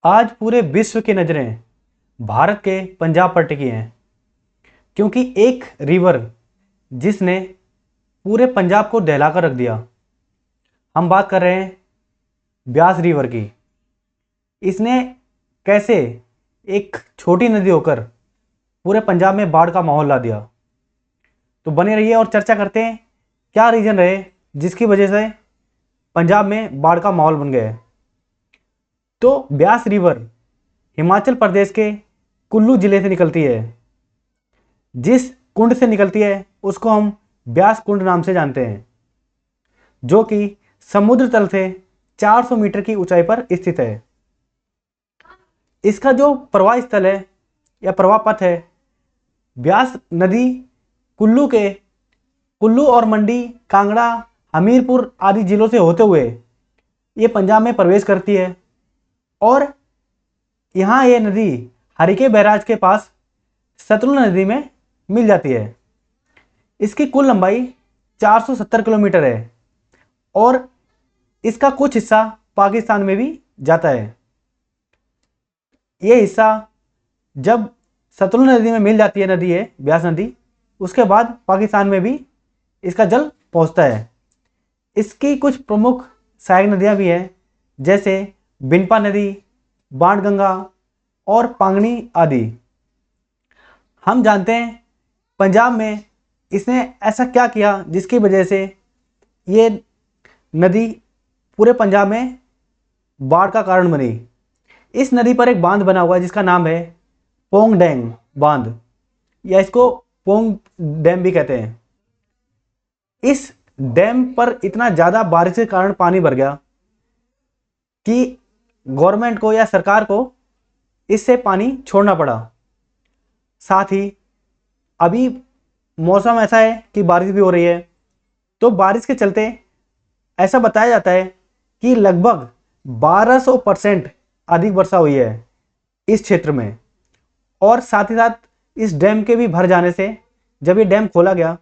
आज पूरे विश्व की नज़रें भारत के पंजाब पर टिकी हैं, क्योंकि एक रिवर जिसने पूरे पंजाब को दहला कर रख दिया। हम बात कर रहे हैं ब्यास रिवर की। इसने कैसे एक छोटी नदी होकर पूरे पंजाब में बाढ़ का माहौल ला दिया। तो बने रहिए और चर्चा करते हैं क्या रीज़न रहे जिसकी वजह से पंजाब में बाढ़ का माहौल बन गया है। तो ब्यास रिवर हिमाचल प्रदेश के कुल्लू जिले से निकलती है। जिस कुंड से निकलती है उसको हम ब्यास कुंड नाम से जानते हैं, जो कि समुद्र तल से 400 मीटर की ऊंचाई पर स्थित है। इसका जो प्रवाह स्थल है या प्रवाह पथ है, ब्यास नदी कुल्लू और मंडी, कांगड़ा, हमीरपुर आदि जिलों से होते हुए ये पंजाब में प्रवेश करती है और यहाँ ये नदी हरिके बैराज के पास सतलुज नदी में मिल जाती है। इसकी कुल लंबाई 470 किलोमीटर है और इसका कुछ हिस्सा पाकिस्तान में भी जाता है। ये हिस्सा जब सतलुज नदी में मिल जाती है, नदी है ब्यास नदी, उसके बाद पाकिस्तान में भी इसका जल पहुंचता है। इसकी कुछ प्रमुख सहायक नदियां भी हैं, जैसे बिनपा नदी, बाणगंगा और पांगणी आदि। हम जानते हैं पंजाब में इसने ऐसा क्या किया जिसकी वजह से ये नदी पूरे पंजाब में बाढ़ का कारण बनी। इस नदी पर एक बांध बना हुआ है जिसका नाम है पोंग डैंग बांध, या इसको पोंग डैम भी कहते हैं। इस डैम पर इतना ज़्यादा बारिश के कारण पानी भर गया कि गवर्नमेंट को या सरकार को इससे पानी छोड़ना पड़ा। साथ ही अभी मौसम ऐसा है कि बारिश भी हो रही है, तो बारिश के चलते ऐसा बताया जाता है कि लगभग 1200% अधिक वर्षा हुई है इस क्षेत्र में। और साथ ही साथ इस डैम के भी भर जाने से जब ये डैम खोला गया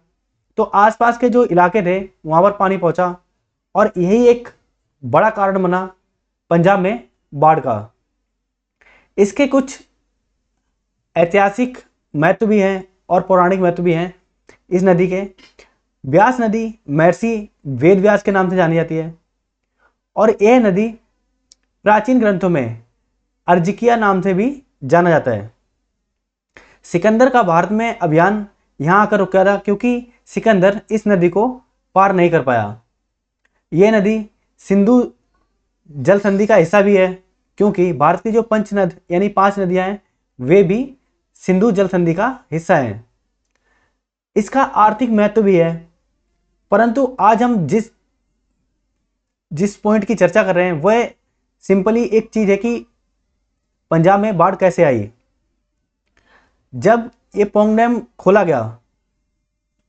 तो आसपास के जो इलाके थे वहाँ पर पानी पहुँचा और यही एक बड़ा कारण बना पंजाब में बाढ़ का। इसके कुछ ऐतिहासिक महत्व भी हैं और पौराणिक महत्व भी हैं इस नदी के। ब्यास नदी महर्षि वेद व्यास के नाम से जानी जाती है और यह नदी प्राचीन ग्रंथों में अर्जिकिया नाम से भी जाना जाता है। सिकंदर का भारत में अभियान यहाँ आकर रुका था क्योंकि सिकंदर इस नदी को पार नहीं कर पाया। यह नदी सिंधु जल संधि का हिस्सा भी है, क्योंकि भारत की जो पंच नद यानी 5 नदियां हैं वे भी सिंधु जल संधि का हिस्सा हैं। इसका आर्थिक महत्व भी है, परंतु आज हम जिस पॉइंट की चर्चा कर रहे हैं वह सिंपली एक चीज है कि पंजाब में बाढ़ कैसे आई। जब ये पोंग डैम खोला गया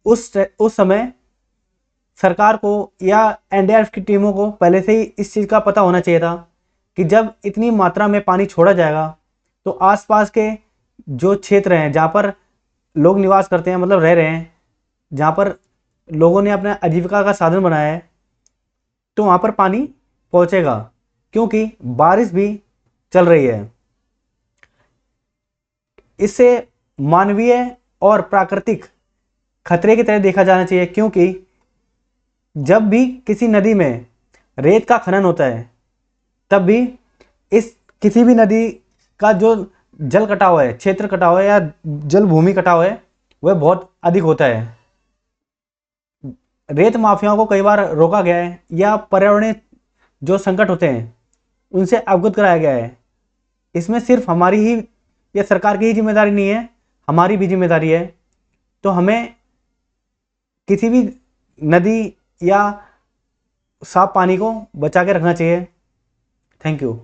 उस समय सरकार को या एनडीआरएफ की टीमों को पहले से ही इस चीज़ का पता होना चाहिए था कि जब इतनी मात्रा में पानी छोड़ा जाएगा तो आसपास के जो क्षेत्र हैं जहाँ पर लोग निवास करते हैं, मतलब रह रहे हैं, जहाँ पर लोगों ने अपना आजीविका का साधन बनाया है, तो वहाँ पर पानी पहुँचेगा क्योंकि बारिश भी चल रही है। इससे मानवीय और प्राकृतिक खतरे की तरह देखा जाना चाहिए, क्योंकि जब भी किसी नदी में रेत का खनन होता है तब भी इस किसी भी नदी का जो जल कटाव है, क्षेत्र कटाव है या जल भूमि कटाव है, वह बहुत अधिक होता है। रेत माफियाओं को कई बार रोका गया है या पर्यावरणीय जो संकट होते हैं उनसे अवगत कराया गया है। इसमें सिर्फ हमारी ही या सरकार की ही जिम्मेदारी नहीं है, हमारी भी जिम्मेदारी है। तो हमें किसी भी नदी या साफ पानी को बचा के रखना चाहिए। Thank you.